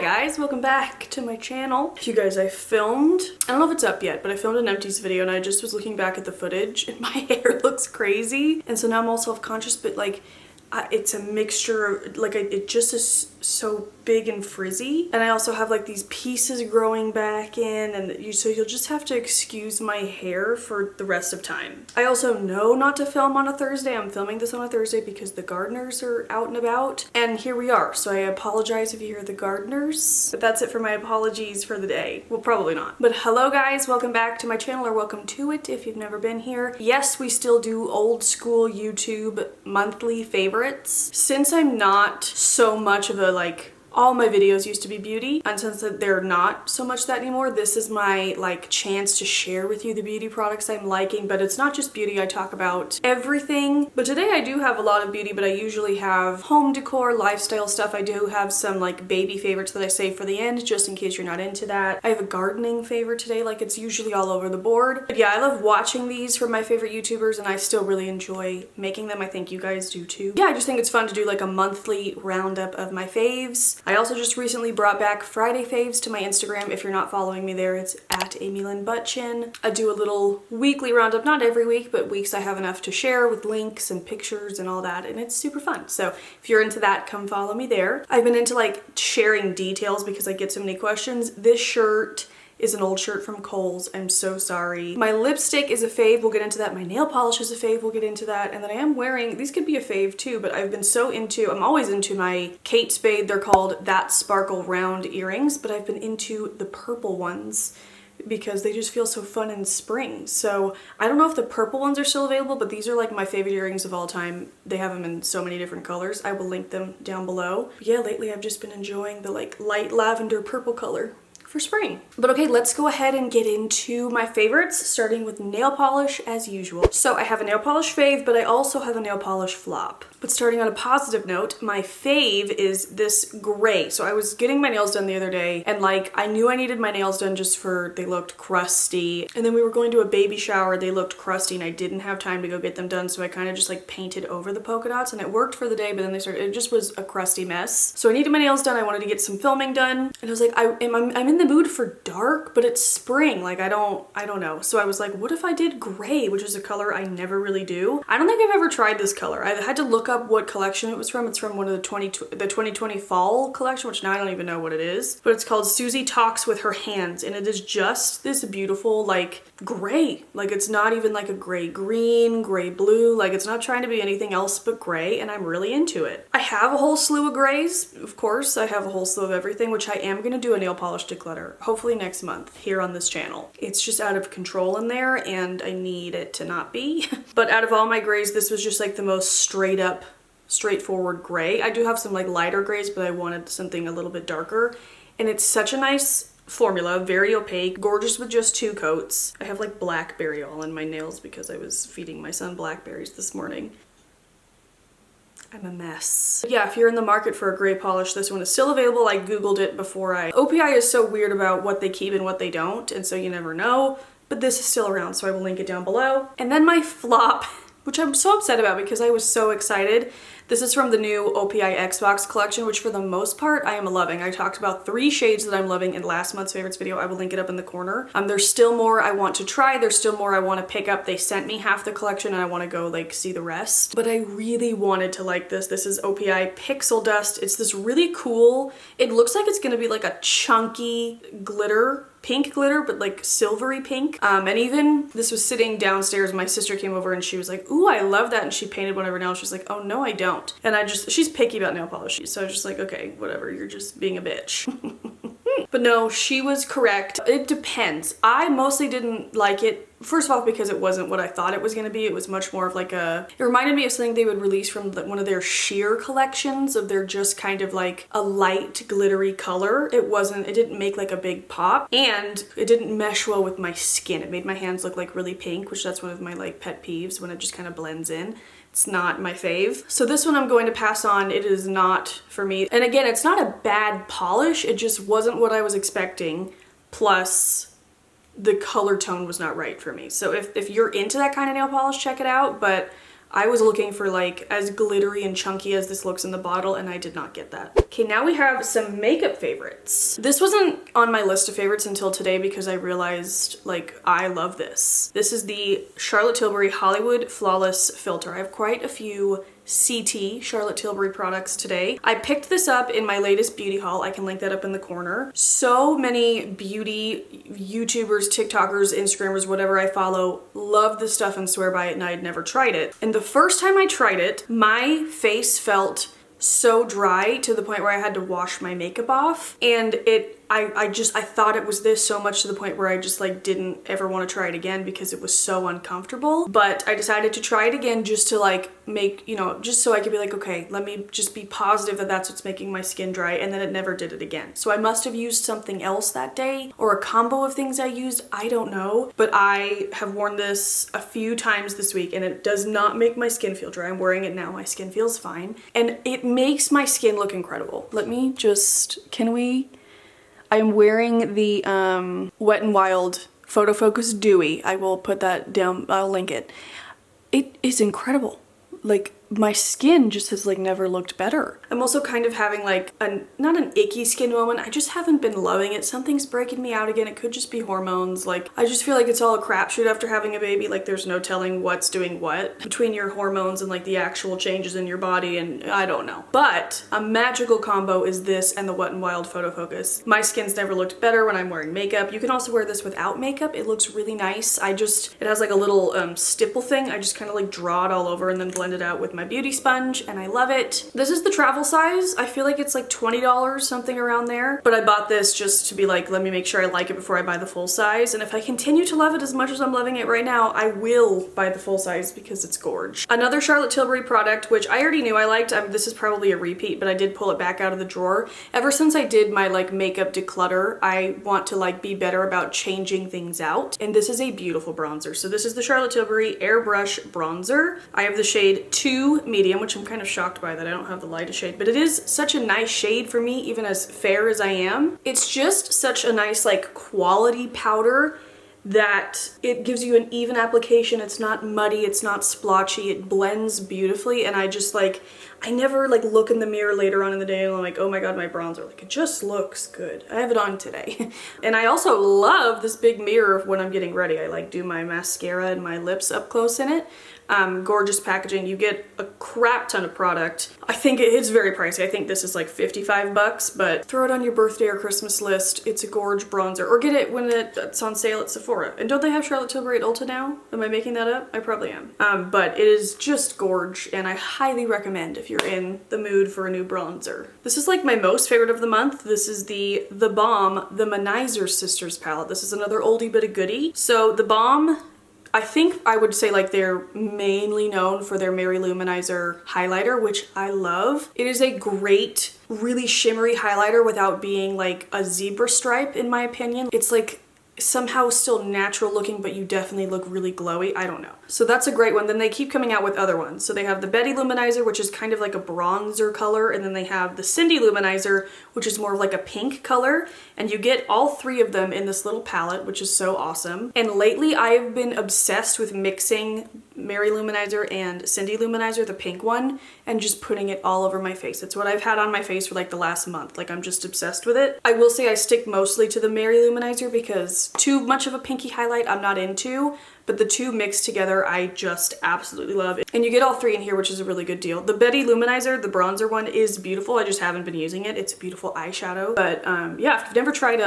guys, welcome back to my channel. You guys, I don't know if it's up yet, but I filmed an empties video and I just was looking back at the footage and my hair looks crazy. And so now I'm all self-conscious, but like, it's a mixture of, like, it just is so big and frizzy. And I also have like these pieces growing back in, and so you'll just have to excuse my hair for the rest of time. I also know not to film on a Thursday. I'm filming this on a Thursday because the gardeners are out and about, and here we are. So I apologize if you hear the gardeners, but that's it for my apologies for the day. Well, probably not. But hello guys, welcome back to my channel, or welcome to it if you've never been here. Yes, we still do old school YouTube monthly favorites. Since I'm not so much of a all my videos used to be beauty, and since they're not so much that anymore, this is my chance to share with you the beauty products I'm liking. But it's not just beauty, I talk about everything. But today I do have a lot of beauty, but I usually have home decor, lifestyle stuff. I do have some baby favorites that I save for the end, just in case you're not into that. I have a gardening favorite today, it's usually all over the board. But yeah, I love watching these from my favorite YouTubers, and I still really enjoy making them. I think you guys do too. Yeah, I just think it's fun to do a monthly roundup of my faves. I also just recently brought back Friday faves to my Instagram. If you're not following me there, it's at @AmyLynnButtchin. I do a little weekly roundup, not every week, but weeks I have enough to share with links and pictures and all that, and it's super fun. So if you're into that, come follow me there. I've been into sharing details because I get so many questions. This shirt is an old shirt from Kohl's. I'm so sorry. My lipstick is a fave. We'll get into that. My nail polish is a fave. We'll get into that. And then I am wearing, these could be a fave too, but I've been so into, I'm always into my Kate Spade. They're called That Sparkle round earrings, but I've been into the purple ones because they just feel so fun in spring. So I don't know if the purple ones are still available, but these are my favorite earrings of all time. They have them in so many different colors. I will link them down below. But yeah, lately I've just been enjoying the light lavender purple color for spring. But okay, let's go ahead and get into my favorites, starting with nail polish as usual. So I have a nail polish fave, but I also have a nail polish flop. But starting on a positive note, my fave is this gray. So I was getting my nails done the other day, and I knew I needed my nails done just for, they looked crusty. And then we were going to a baby shower, they looked crusty, and I didn't have time to go get them done, so I kind of just painted over the polka dots, and it worked for the day, but then it just was a crusty mess. So I needed my nails done, I wanted to get some filming done, and I was like, I'm in the mood for dark, but it's spring. I don't know. So I was like, what if I did gray, which is a color I never really do. I don't think I've ever tried this color. I had to look up what collection it was from. It's from one of the 2020 fall collection, which now I don't even know what it is, but it's called Susie Talks with Her Hands, and it is just this beautiful gray. It's not even a gray green, gray blue. It's not trying to be anything else but gray, and I'm really into it. I have a whole slew of grays, of course. I have a whole slew of everything, which I am gonna do a nail polish declutter hopefully next month here on this channel. It's just out of control in there, and I need it to not be. But out of all my grays, this was just the most straight up, straightforward gray. I do have some lighter grays, but I wanted something a little bit darker, and it's such a nice formula, very opaque, gorgeous with just 2 coats. I have blackberry all in my nails because I was feeding my son blackberries this morning. I'm a mess. Yeah, if you're in the market for a gray polish, this one is still available. I googled it before OPI is so weird about what they keep and what they don't, and so you never know, but this is still around, so I will link it down below. And then my flop, which I'm so upset about because I was so excited. This is from the new OPI Xbox collection, which for the most part I am loving. I talked about 3 shades that I'm loving in last month's favorites video. I will link it up in the corner. There's still more I want to try. There's still more I want to pick up. They sent me half the collection and I want to go see the rest. But I really wanted to like this. This is OPI Pixel Dust. It's this really cool, it looks like it's gonna be a chunky glitter, pink glitter, but silvery pink. And even this was sitting downstairs, my sister came over and she was like, ooh, I love that. And she painted one of her nails. She's like, oh no, I don't. And she's picky about nail polish. So I was just like, okay, whatever, you're just being a bitch. But no, she was correct. It depends. I mostly didn't like it. First of all, because it wasn't what I thought it was going to be. It was much more of it reminded me of something they would release from one of their sheer collections of their just kind of a light glittery color. It didn't make a big pop, and it didn't mesh well with my skin. It made my hands look really pink, which that's one of my pet peeves, when it just kind of blends in. It's not my fave. So this one I'm going to pass on. It is not for me. And again, it's not a bad polish. It just wasn't what I was expecting. Plus, the color tone was not right for me. So if you're into that kind of nail polish, check it out. But I was looking for like as glittery and chunky as this looks in the bottle, and I did not get that. Okay, now we have some makeup favorites. This wasn't on my list of favorites until today because I realized like I love this. This is the Charlotte Tilbury Hollywood Flawless Filter. I have quite a few CT Charlotte Tilbury products today. I picked this up in my latest beauty haul. I can link that up in the corner. So many beauty YouTubers, TikTokers, Instagrammers, whatever I follow, love this stuff and swear by it, and I had never tried it. And the first time I tried it, my face felt so dry to the point where I had to wash my makeup off, and I thought it was this so much to the point where I just like didn't ever want to try it again because it was so uncomfortable. But I decided to try it again just to like make, you know, just so I could be like, okay, let me just be positive that that's what's making my skin dry, and then it never did it again. So I must have used something else that day, or a combo of things I used, I don't know. But I have worn this a few times this week and it does not make my skin feel dry. I'm wearing it now, my skin feels fine, and it makes my skin look incredible. Let me just, I'm wearing the Wet n Wild Photo Focus Dewy. I will put that down, I'll link it. It is incredible. Like, my skin just has like never looked better. I'm also kind of having like not an icky skin moment. I just haven't been loving it. Something's breaking me out again. It could just be hormones. Like, I just feel like it's all a crapshoot after having a baby. Like, there's no telling what's doing what between your hormones and like the actual changes in your body, and I don't know. But a magical combo is this and the Wet n Wild Photo Focus. My skin's never looked better when I'm wearing makeup. You can also wear this without makeup. It looks really nice. It has like a little stipple thing. I just kind of like draw it all over and then blend it out with my beauty sponge, and I love it. This is the travel size. I feel like it's like $20, something around there. But I bought this just to be like, let me make sure I like it before I buy the full size. And if I continue to love it as much as I'm loving it right now, I will buy the full size because it's gorge. Another Charlotte Tilbury product, which I already knew I liked. This is probably a repeat, but I did pull it back out of the drawer. Ever since I did my like makeup declutter, I want to like be better about changing things out. And this is a beautiful bronzer. So this is the Charlotte Tilbury Airbrush Bronzer. I have the shade 2 Medium, which I'm kind of shocked by that I don't have the lightest shade, but it is such a nice shade for me, even as fair as I am. It's just such a nice like quality powder that it gives you an even application. It's not muddy, it's not splotchy, it blends beautifully, and I just like, I never like look in the mirror later on in the day and I'm like, oh my god, my bronzer, like it just looks good. I have it on today. And I also love this big mirror when I'm getting ready. I like do my mascara and my lips up close in it. Gorgeous packaging. You get a crap ton of product. I think it's very pricey. I think this is like 55 bucks, but throw it on your birthday or Christmas list. It's a gorge bronzer, or get it when it's on sale at Sephora. And don't they have Charlotte Tilbury at Ulta now? Am I making that up? I probably am. But it is just gorge, and I highly recommend if you're in the mood for a new bronzer. This is like my most favorite of the month. This is the Balm, the Manizer Sisters palette. This is another oldie but a goodie. So the Balm, I think I would say like they're mainly known for their Mary Lou-manizer highlighter, which I love. It is a great, really shimmery highlighter without being like a zebra stripe, in my opinion. It's like somehow still natural looking, but you definitely look really glowy. I don't know. So that's a great one. Then they keep coming out with other ones. So they have the Betty Lou-manizer, which is kind of like a bronzer color, and then they have the Cindy Lou-manizer, which is more of like a pink color. And you get all three of them in this little palette, which is so awesome. And lately I have been obsessed with mixing Mary Lou-manizer and Cindy Lou-manizer, the pink one, and just putting it all over my face. It's what I've had on my face for like the last month. Like, I'm just obsessed with it. I will say I stick mostly to the Mary Lou-manizer because too much of a pinky highlight I'm not into, but the two mixed together I just absolutely love. And you get all three in here, which is a really good deal. The Betty Lou-manizer, the bronzer one, is beautiful. I just haven't been using it. It's a beautiful eyeshadow. But yeah, if you've never tried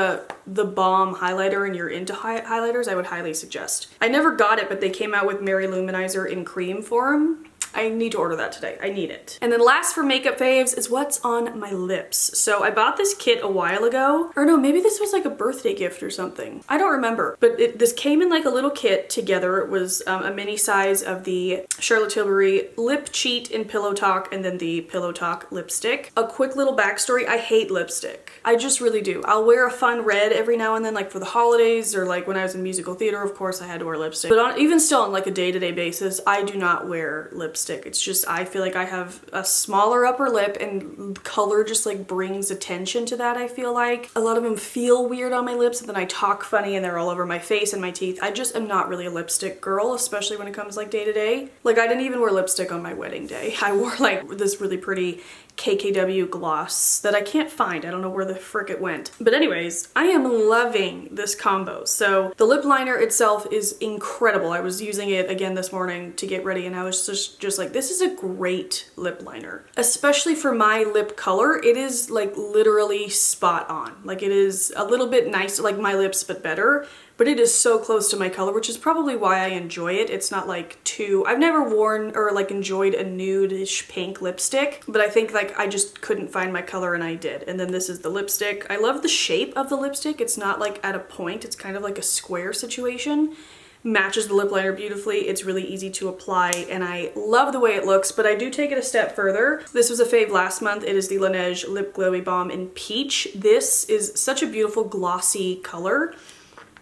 the Balm highlighter and you're into highlighters, I would highly suggest. I never got it, but they came out with Mary Lou-manizer in cream form. I need to order that today. I need it. And then last for makeup faves is what's on my lips. So I bought this kit a while ago. Or no, maybe this was like a birthday gift or something. I don't remember. But this came in like a little kit together. It was a mini size of the Charlotte Tilbury Lip Cheat in Pillow Talk, and then the Pillow Talk lipstick. A quick little backstory. I hate lipstick. I just really do. I'll wear a fun red every now and then, like for the holidays, or like when I was in musical theater, of course I had to wear lipstick. But even still on like a day-to-day basis, I do not wear lipstick. lipstick. It's just, I feel like I have a smaller upper lip and color just like brings attention to that, I feel like. A lot of them feel weird on my lips and then I talk funny and they're all over my face and my teeth. I just am not really a lipstick girl, especially when it comes like day to day. Like I didn't even wear lipstick on my wedding day. I wore like this really pretty KKW gloss that I can't find. I don't know where the frick it went. But anyways, I am loving this combo. So the lip liner itself is incredible. I was using it again this morning to get ready and I was just like, this is a great lip liner. Especially for my lip color, it is like literally spot on. Like it is a little bit nicer, like my lips, but better. But it is so close to my color, which is probably why I enjoy it. It's not like too, I've never worn or like enjoyed a nude-ish pink lipstick, but I think like I just couldn't find my color and I did. And then this is the lipstick. I love the shape of the lipstick. It's not like at a point, it's kind of like a square situation. Matches the lip liner beautifully. It's really easy to apply and I love the way it looks, but I do take it a step further. This was a fave last month. It is the Laneige Lip Glowy Balm in Peach. This is such a beautiful glossy color.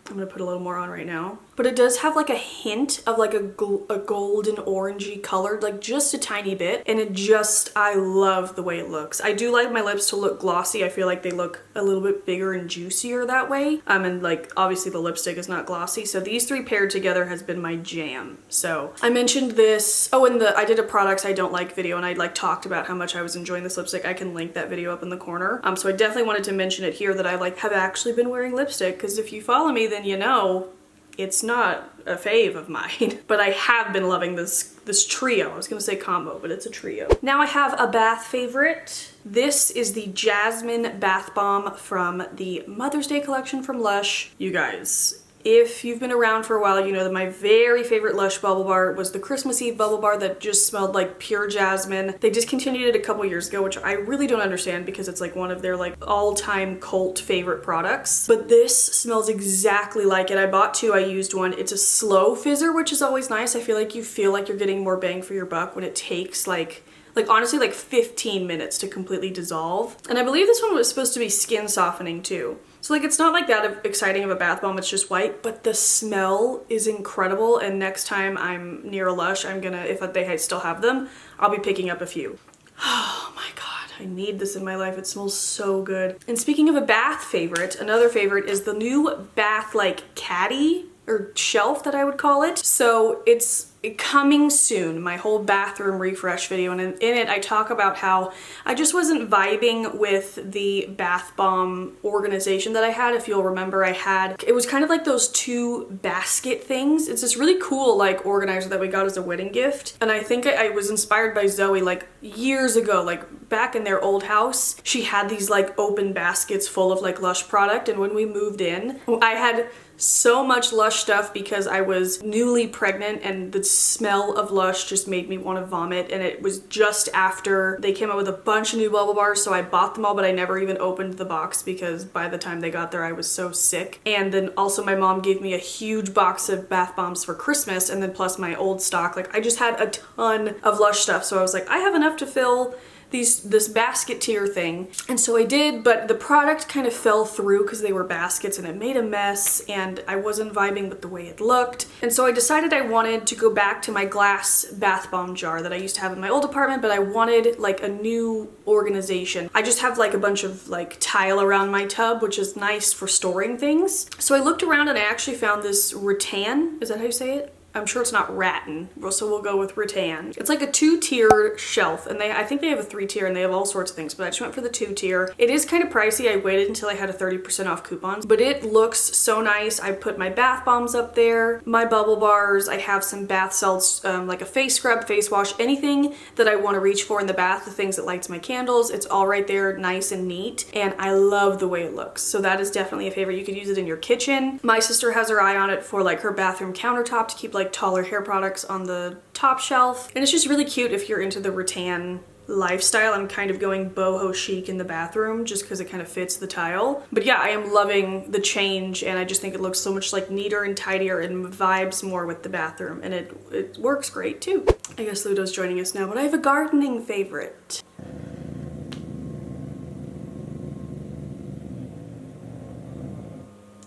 I'm gonna put a little more on right now. But it does have like a hint of like a golden orangey colored, like just a tiny bit. And it just, I love the way it looks. I do like my lips to look glossy. I feel like they look a little bit bigger and juicier that way. And like obviously the lipstick is not glossy. So these three paired together has been my jam. So I mentioned this, oh, and I did a products I don't like video and I like talked about how much I was enjoying this lipstick. I can link that video up in the corner. So I definitely wanted to mention it here that I like have actually been wearing lipstick because if you follow me, then you know it's not a fave of mine, but I have been loving this trio. I was gonna say combo, but it's a trio. Now I have a bath favorite. This is the Jasmine Bath Bomb from the Mother's Day collection from Lush. You guys, if you've been around for a while, you know that my very favorite Lush bubble bar was the Christmas Eve bubble bar that just smelled like pure jasmine. They discontinued it a couple years ago, which I really don't understand because it's like one of their like all-time cult favorite products. But this smells exactly like it. I bought two, I used one. It's a slow fizzer, which is always nice. I feel like you're getting more bang for your buck when it takes like honestly like 15 minutes to completely dissolve. And I believe this one was supposed to be skin softening too. So like it's not like that exciting of a bath bomb, it's just white, but the smell is incredible. And next time I'm near a Lush, I'm gonna, if they still have them, I'll be picking up a few. Oh my God, I need this in my life. It smells so good. And speaking of a bath favorite, another favorite is the new bath like caddy or shelf that I would call it. So it's coming soon, my whole bathroom refresh video, and in it I talk about how I just wasn't vibing with the bath bomb organization that I had. If you'll remember, it was kind of like those two basket things. It's this really cool like organizer that we got as a wedding gift, and I think I was inspired by Zoe like years ago, like back in their old house. She had these like open baskets full of like Lush product, and when we moved in, I had so much Lush stuff because I was newly pregnant and the smell of Lush just made me want to vomit. And it was just after they came out with a bunch of new bubble bars, so I bought them all, but I never even opened the box because by the time they got there I was so sick. And then also my mom gave me a huge box of bath bombs for Christmas, and then plus my old stock. Like I just had a ton of Lush stuff, so I was like, I have enough to fill this basket tier thing. And so I did, but the product kind of fell through because they were baskets and it made a mess and I wasn't vibing with the way it looked. And so I decided I wanted to go back to my glass bath bomb jar that I used to have in my old apartment, but I wanted like a new organization. I just have like a bunch of like tile around my tub, which is nice for storing things. So I looked around and I actually found this rattan. Is that how you say it? I'm sure it's not rattan, so we'll go with rattan. It's like a 2-tier shelf, and I think they have a 3-tier and they have all sorts of things, but I just went for the 2-tier. It is kind of pricey. I waited until I had a 30% off coupons, but it looks so nice. I put my bath bombs up there, my bubble bars, I have some bath salts, like a face scrub, face wash, anything that I want to reach for in the bath, the things that lights my candles, it's all right there, nice and neat, and I love the way it looks. So that is definitely a favorite. You could use it in your kitchen. My sister has her eye on it for like her bathroom countertop to keep like taller hair products on the top shelf, and it's just really cute if you're into the rattan lifestyle. I'm kind of going boho chic in the bathroom just because it kind of fits the tile. But yeah, I am loving the change, and I just think it looks so much like neater and tidier and vibes more with the bathroom, and it works great too. I guess Ludo's joining us now, but I have a gardening favorite.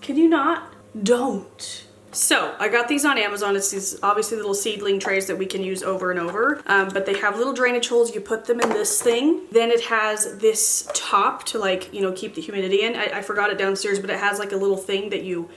Can you not? Don't. So I got these on Amazon. It's these obviously little seedling trays that we can use over and over, but they have little drainage holes. You put them in this thing. Then it has this top to, like, you know, keep the humidity in. I forgot it downstairs, but it has like a little thing that you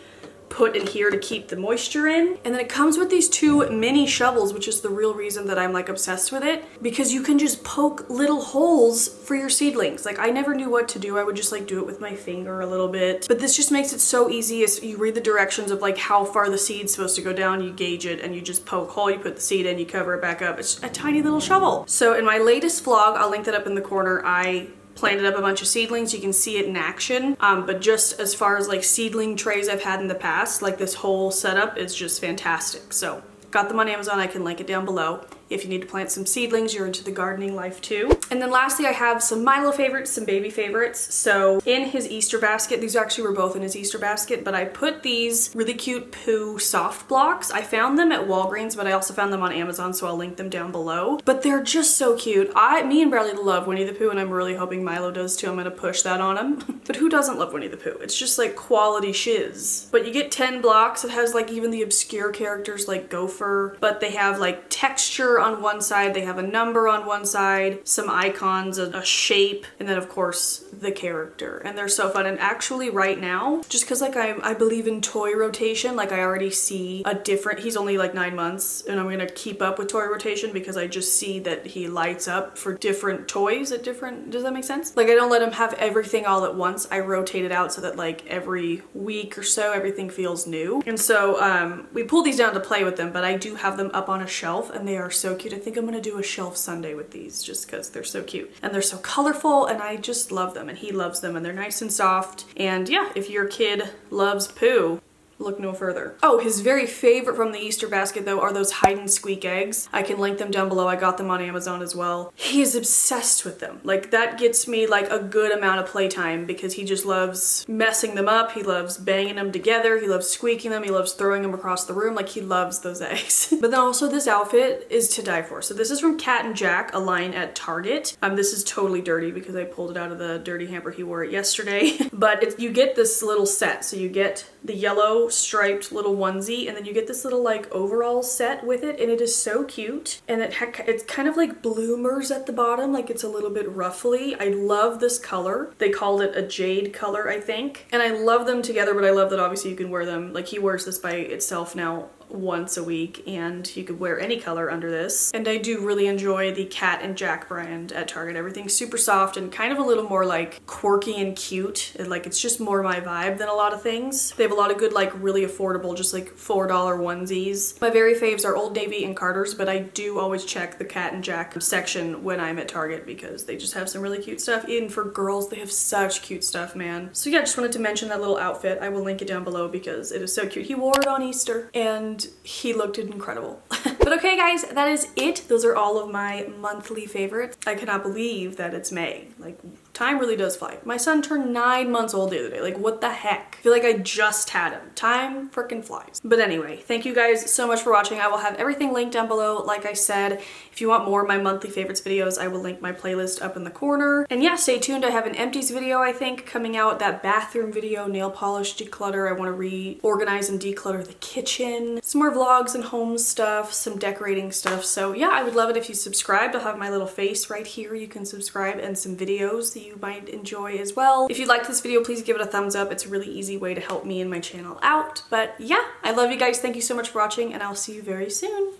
put in here to keep the moisture in. And then it comes with these 2 mini shovels, which is the real reason that I'm like obsessed with it, because you can just poke little holes for your seedlings. Like, I never knew what to do. I would just like do it with my finger a little bit, but this just makes it so easy. As you read the directions of like how far the seed's supposed to go down, you gauge it and you just poke hole, you put the seed in, you cover it back up. It's a tiny little shovel. So in my latest vlog, I'll link that up in the corner, I planted up a bunch of seedlings. You can see it in action, but just as far as like seedling trays I've had in the past, like this whole setup is just fantastic. So got them on Amazon. I can link it down below if you need to plant some seedlings, you're into the gardening life too. And then lastly, I have some Milo favorites, some baby favorites. So in his Easter basket, these actually were both in his Easter basket, but I put these really cute poo soft blocks. I found them at Walgreens, but I also found them on Amazon, so I'll link them down below. But they're just so cute. Me and Bradley love Winnie the Pooh, and I'm really hoping Milo does too. I'm gonna push that on him. But who doesn't love Winnie the Pooh? It's just like quality shiz. But you get 10 blocks. It has like even the obscure characters like Gopher, but they have like texture on one side, they have a number on one side, some icons, a shape, and then of course the character. And they're so fun. And actually right now, just because like I believe in toy rotation, like I already see a different, he's only like 9 months, and I'm gonna keep up with toy rotation because I just see that he lights up for different toys at different, does that make sense? Like I don't let him have everything all at once. I rotate it out so that like every week or so everything feels new. And so we pull these down to play with them, but I do have them up on a shelf and they are so cute. I think I'm gonna do a shelf Sunday with these just because they're so cute and they're so colorful, and I just love them and he loves them, and they're nice and soft. And yeah, if your kid loves poo, look no further. Oh, his very favorite from the Easter basket though are those hide and squeak eggs. I can link them down below. I got them on Amazon as well. He is obsessed with them. Like that gets me like a good amount of playtime because he just loves messing them up. He loves banging them together. He loves squeaking them. He loves throwing them across the room. Like he loves those eggs. But then also this outfit is to die for. So this is from Cat and Jack, a line at Target. This is totally dirty because I pulled it out of the dirty hamper. He wore it yesterday. But you get this little set. So you get the yellow striped little onesie, and then you get this little like overall set with it, and it is so cute. And it's kind of like bloomers at the bottom, like it's a little bit ruffly. I love this color. They called it a jade color, I think. And I love them together, but I love that obviously you can wear them, like he wears this by itself now once a week, and you could wear any color under this. And I do really enjoy the Cat and Jack brand at Target. Everything's super soft and kind of a little more like quirky and cute, and like it's just more my vibe than a lot of things. They have a lot of good like really affordable just like $4 onesies. My very faves are Old Navy and Carter's, but I do always check the Cat and Jack section when I'm at Target because they just have some really cute stuff. Even for girls, they have such cute stuff, man. So yeah, just wanted to mention that little outfit. I will link it down below because it is so cute. He wore it on Easter and he looked incredible. But okay guys, that is it. Those are all of my monthly favorites. I cannot believe that it's May. Like, time really does fly. My son turned 9 months old the other day. Like, what the heck? I feel like I just had him. Time freaking flies. But anyway, thank you guys so much for watching. I will have everything linked down below. Like I said, if you want more of my monthly favorites videos, I will link my playlist up in the corner. And yeah, stay tuned. I have an empties video, I think, coming out. That bathroom video, nail polish declutter. I want to reorganize and declutter the kitchen. Some more vlogs and home stuff, some decorating stuff. So yeah, I would love it if you subscribed. I'll have my little face right here. You can subscribe, and some videos that you might enjoy as well. If you liked this video, please give it a thumbs up. It's a really easy way to help me and my channel out. But yeah, I love you guys. Thank you so much for watching, and I'll see you very soon.